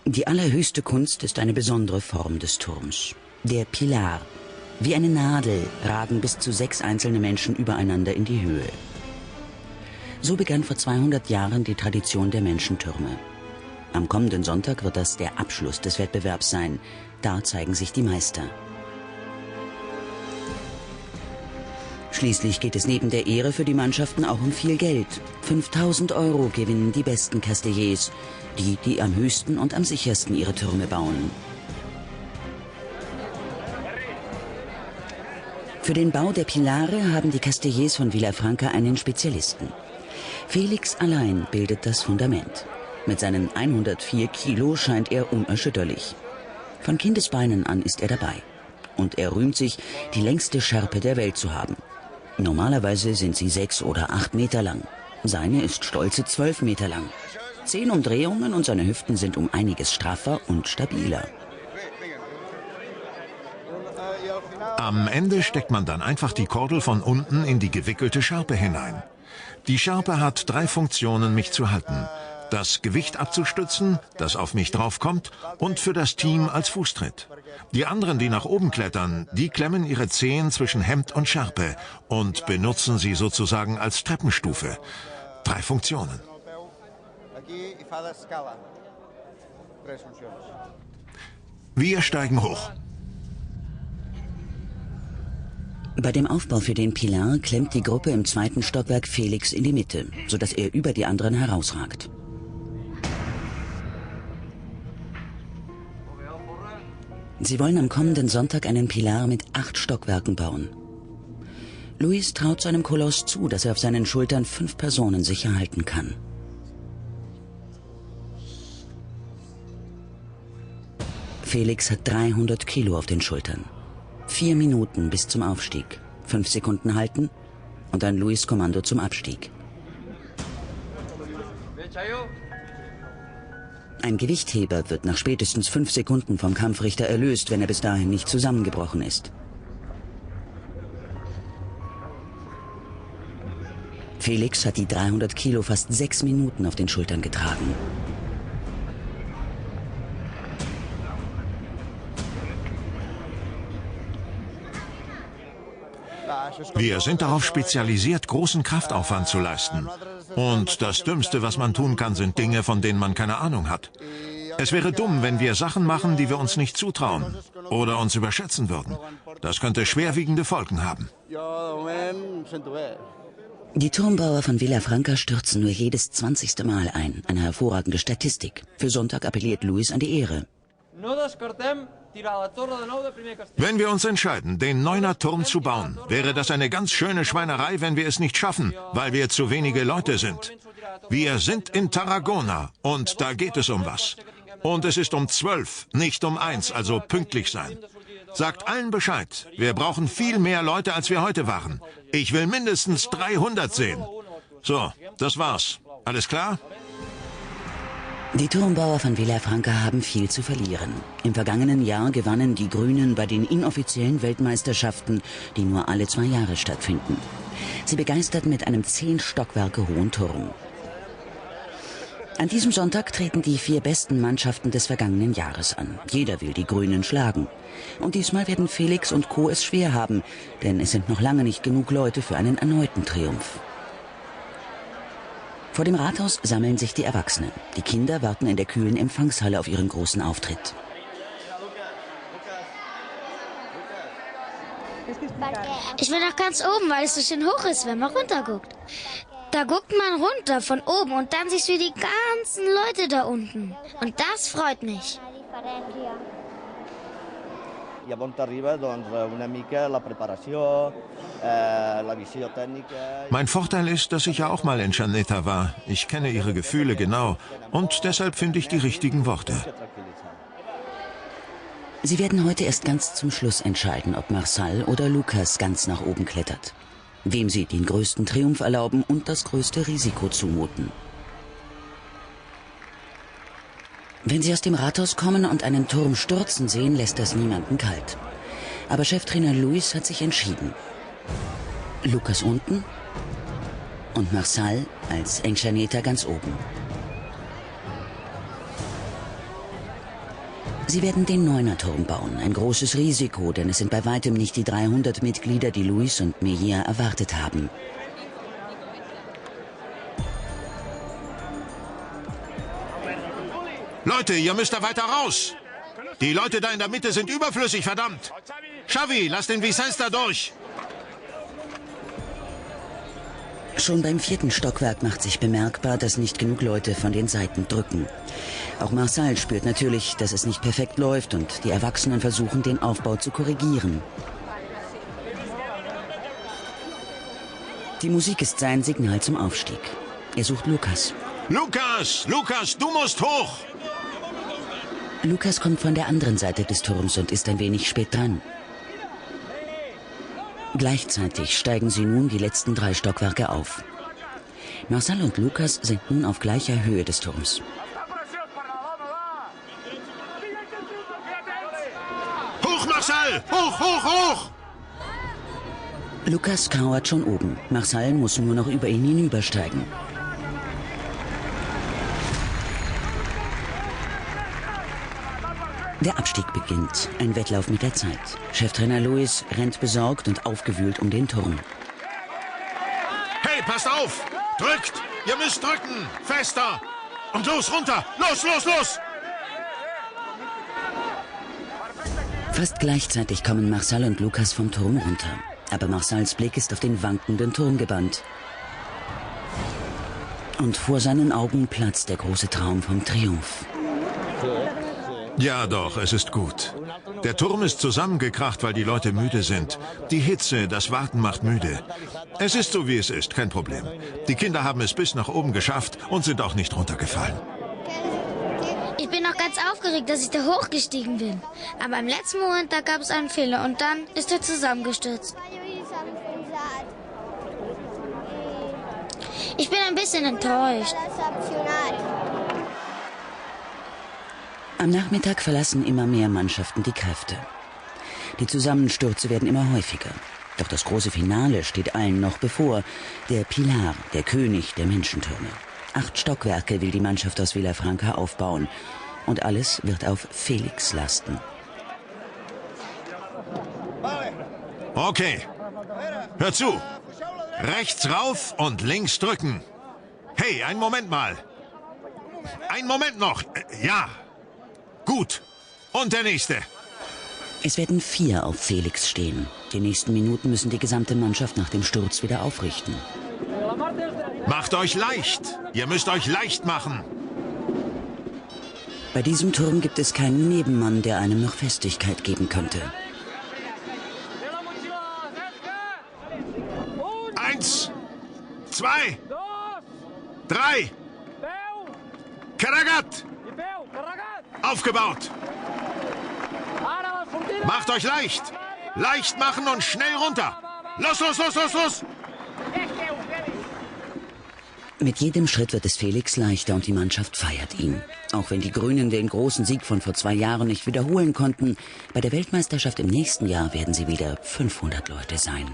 Die allerhöchste Kunst ist eine besondere Form des Turms. Der Pilar. Wie eine Nadel ragen bis zu 6 einzelne Menschen übereinander in die Höhe. So begann vor 200 Jahren die Tradition der Menschentürme. Am kommenden Sonntag wird das der Abschluss des Wettbewerbs sein. Da zeigen sich die Meister. Schließlich geht es neben der Ehre für die Mannschaften auch um viel Geld. 5.000 € gewinnen die besten Castellers, die am höchsten und am sichersten ihre Türme bauen. Für den Bau der Pilare haben die Castellers von Vilafranca einen Spezialisten. Felix allein bildet das Fundament. Mit seinen 104 Kilo scheint er unerschütterlich. Von Kindesbeinen an ist er dabei. Und er rühmt sich, die längste Schärpe der Welt zu haben. Normalerweise sind sie 6 oder 8 Meter lang. Seine ist stolze 12 Meter lang. 10 Umdrehungen und seine Hüften sind um einiges straffer und stabiler. Am Ende steckt man dann einfach die Kordel von unten in die gewickelte Schärpe hinein. Die Schärpe hat 3 Funktionen, mich zu halten. Das Gewicht abzustützen, das auf mich draufkommt, und für das Team als Fußtritt. Die anderen, die nach oben klettern, die klemmen ihre Zehen zwischen Hemd und Schärpe und benutzen sie sozusagen als Treppenstufe. 3 Funktionen. Wir steigen hoch. Bei dem Aufbau für den Pilar klemmt die Gruppe im 2. Stockwerk Felix in die Mitte, sodass er über die anderen herausragt. Sie wollen am kommenden Sonntag einen Pilar mit 8 Stockwerken bauen. Luis traut seinem Koloss zu, dass er auf seinen Schultern 5 Personen sicher halten kann. Felix hat 300 Kilo auf den Schultern. 4 Minuten bis zum Aufstieg. 5 Sekunden halten und ein Luis-Kommando zum Abstieg. Ein Gewichtheber wird nach spätestens 5 Sekunden vom Kampfrichter erlöst, wenn er bis dahin nicht zusammengebrochen ist. Felix hat die 300 Kilo fast 6 Minuten auf den Schultern getragen. Wir sind darauf spezialisiert, großen Kraftaufwand zu leisten. Und das Dümmste, was man tun kann, sind Dinge, von denen man keine Ahnung hat. Es wäre dumm, wenn wir Sachen machen, die wir uns nicht zutrauen oder uns überschätzen würden. Das könnte schwerwiegende Folgen haben. Die Turmbauer von Vilafranca stürzen nur jedes 20. Mal ein. Eine hervorragende Statistik. Für Sonntag appelliert Luis an die Ehre. Wenn wir uns entscheiden, den 9er Turm zu bauen, wäre das eine ganz schöne Schweinerei, wenn wir es nicht schaffen, weil wir zu wenige Leute sind. Wir sind in Tarragona und da geht es um was. Und es ist um 12, nicht um 1, also pünktlich sein. Sagt allen Bescheid, wir brauchen viel mehr Leute, als wir heute waren. Ich will mindestens 300 sehen. So, das war's. Alles klar? Die Turmbauer von Vilafranca haben viel zu verlieren. Im vergangenen Jahr gewannen die Grünen bei den inoffiziellen Weltmeisterschaften, die nur alle 2 Jahre stattfinden. Sie begeisterten mit einem 10 Stockwerke hohen Turm. An diesem Sonntag treten die 4 besten Mannschaften des vergangenen Jahres an. Jeder will die Grünen schlagen. Und diesmal werden Felix und Co. es schwer haben, denn es sind noch lange nicht genug Leute für einen erneuten Triumph. Vor dem Rathaus sammeln sich die Erwachsenen. Die Kinder warten in der kühlen Empfangshalle auf ihren großen Auftritt. Ich will nach ganz oben, weil es so schön hoch ist, wenn man runterguckt. Da guckt man runter von oben und dann siehst du die ganzen Leute da unten. Und das freut mich. Mein Vorteil ist, dass ich ja auch mal in Xaneta war. Ich kenne ihre Gefühle genau und deshalb finde ich die richtigen Worte. Sie werden heute erst ganz zum Schluss entscheiden, ob Marçal oder Lucas ganz nach oben klettert. Wem sie den größten Triumph erlauben und das größte Risiko zumuten. Wenn sie aus dem Rathaus kommen und einen Turm stürzen sehen, lässt das niemanden kalt. Aber Cheftrainer Luis hat sich entschieden. Lucas unten und Marçal als Enxaneta ganz oben. Sie werden den 9er Turm bauen. Ein großes Risiko, denn es sind bei weitem nicht die 300 Mitglieder, die Luis und Mejia erwartet haben. Leute, ihr müsst da weiter raus. Die Leute da in der Mitte sind überflüssig, verdammt. Xavi, lass den Vicens da durch. Schon beim 4. Stockwerk macht sich bemerkbar, dass nicht genug Leute von den Seiten drücken. Auch Marçal spürt natürlich, dass es nicht perfekt läuft und die Erwachsenen versuchen, den Aufbau zu korrigieren. Die Musik ist sein Signal zum Aufstieg. Er sucht Lukas. Lukas, Lukas, du musst hoch. Lukas kommt von der anderen Seite des Turms und ist ein wenig spät dran. Gleichzeitig steigen sie nun die letzten 3 Stockwerke auf. Marçal und Lukas sind nun auf gleicher Höhe des Turms. Hoch, Marçal! Hoch, hoch, hoch! Lukas kauert schon oben. Marçal muss nur noch über ihn hinübersteigen. Der Abstieg beginnt. Ein Wettlauf mit der Zeit. Cheftrainer Luis rennt besorgt und aufgewühlt um den Turm. Hey, passt auf! Drückt! Ihr müsst drücken! Fester! Und los, runter! Los, los, los! Fast gleichzeitig kommen Marçal und Lukas vom Turm runter. Aber Marçals Blick ist auf den wankenden Turm gebannt. Und vor seinen Augen platzt der große Traum vom Triumph. Ja doch, es ist gut. Der Turm ist zusammengekracht, weil die Leute müde sind. Die Hitze, das Warten macht müde. Es ist so, wie es ist, kein Problem. Die Kinder haben es bis nach oben geschafft und sind auch nicht runtergefallen. Ich bin noch ganz aufgeregt, dass ich da hochgestiegen bin. Aber im letzten Moment, da gab es einen Fehler und dann ist er zusammengestürzt. Ich bin ein bisschen enttäuscht. Am Nachmittag verlassen immer mehr Mannschaften die Kräfte. Die Zusammenstürze werden immer häufiger. Doch das große Finale steht allen noch bevor. Der Pilar, der König der Menschentürme. 8 Stockwerke will die Mannschaft aus Vilafranca aufbauen. Und alles wird auf Felix lasten. Okay, hör zu. Rechts rauf und links drücken. Hey, einen Moment mal. Einen Moment noch. Ja. Gut. Und der nächste. Es werden 4 auf Felix stehen. Die nächsten Minuten müssen die gesamte Mannschaft nach dem Sturz wieder aufrichten. Macht euch leicht. Ihr müsst euch leicht machen. Bei diesem Turm gibt es keinen Nebenmann, der einem noch Festigkeit geben könnte. 1, 2, 3. Karagat! Aufgebaut! Macht euch leicht! Leicht machen und schnell runter! Los, los, los, los, los! Mit jedem Schritt wird es Felix leichter und die Mannschaft feiert ihn. Auch wenn die Grünen den großen Sieg von vor 2 Jahren nicht wiederholen konnten, bei der Weltmeisterschaft im nächsten Jahr werden sie wieder 500 Leute sein.